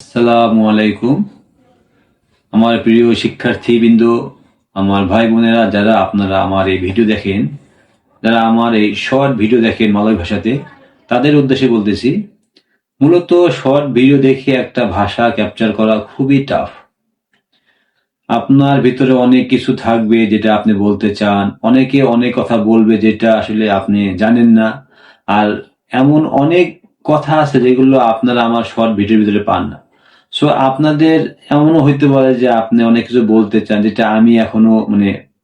আসসালামু আলাইকুম। আমার প্রিয় শিক্ষার্থীবৃন্দ, আমার ভাই বোনেরা, যারা আপনারা আমার এই ভিডিও দেখেন, যারা আমার এই শর্ট ভিডিও দেখেন মালয় ভাষাতে, তাদের উদ্দেশ্যে বলতেছি, মূলত শর্ট ভিডিও দেখে একটা ভাষা ক্যাপচার করা খুবই টাফ। আপনার ভিতরে অনেক কিছু থাকবে যেটা আপনি বলতে চান, অনেকে অনেক কথা বলবে যেটা আসলে আপনি জানেন না, আর এমন অনেক কথা আছে যেগুলো আপনারা আমার শর্ট ভিডিওর ভিতরে পান না। সো আপনাদের এমনও হইতে পারে যে আপনি অনেক কিছু বলতে চান যেটা আমি এখনো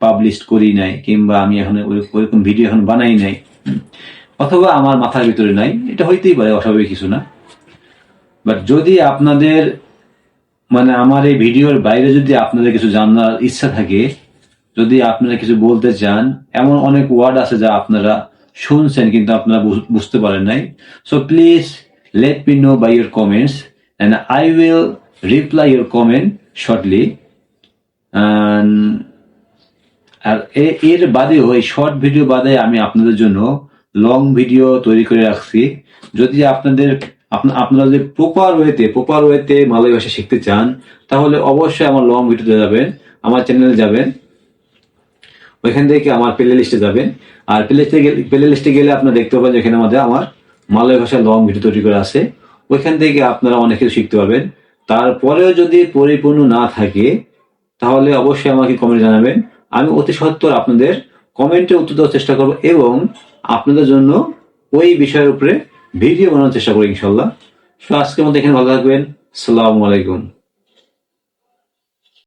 পাবলিশ করি নাই, কিংবা আমি এখন ওইরকম ভিডিও এখন বানাই নাই, অথবা আমার মাথার ভিতরে নাই। এটা হইতেই পারে, অস্বাভাবিক কিছু না। বাট যদি আপনাদের আমার এই ভিডিওর বাইরে যদি আপনাদের কিছু জানার ইচ্ছা থাকে, যদি আপনারা কিছু বলতে চান, এমন অনেক ওয়ার্ড আছে যা আপনারা শুনছেন কিন্তু আপনারা বুঝতে পারেন নাই। So please let me know by your comments and I will reply your comment shortly. আর এর বাদেও, এই শর্ট ভিডিও বাদে আমি আপনাদের জন্য লং ভিডিও তৈরি করে রাখছি। যদি আপনারা যদি প্রপার ওয়েতে মালয় ভাষা শিখতে চান, তাহলে অবশ্যই আমার লং ভিডিওতে যাবেন, আমার চ্যানেলে যাবেন, ওইখান থেকে আমার প্লে লিস্টে যাবেন। আর প্লে লিস্টে গেলে আপনারা দেখতে পাবেন যেখানে আমার মালয় ভাষার লং ভিডিও তৈরি করা আছে। ওইখান থেকে আপনারা অনেক কিছু শিখতে পারবেন। তারপরেও যদি পরিপূর্ণ না থাকে, তাহলে অবশ্যই আমাকে কমেন্টে জানাবেন। আমি অতি সত্বর আপনাদের কমেন্টে উত্তর দেওয়ার চেষ্টা করব, এবং আপনাদের জন্য ওই বিষয়ের উপরে ভিডিও বানানোর চেষ্টা করব ইনশাল্লাহ। আজকের মতো এখানে ভালো থাকবেন। আসসালামু আলাইকুম।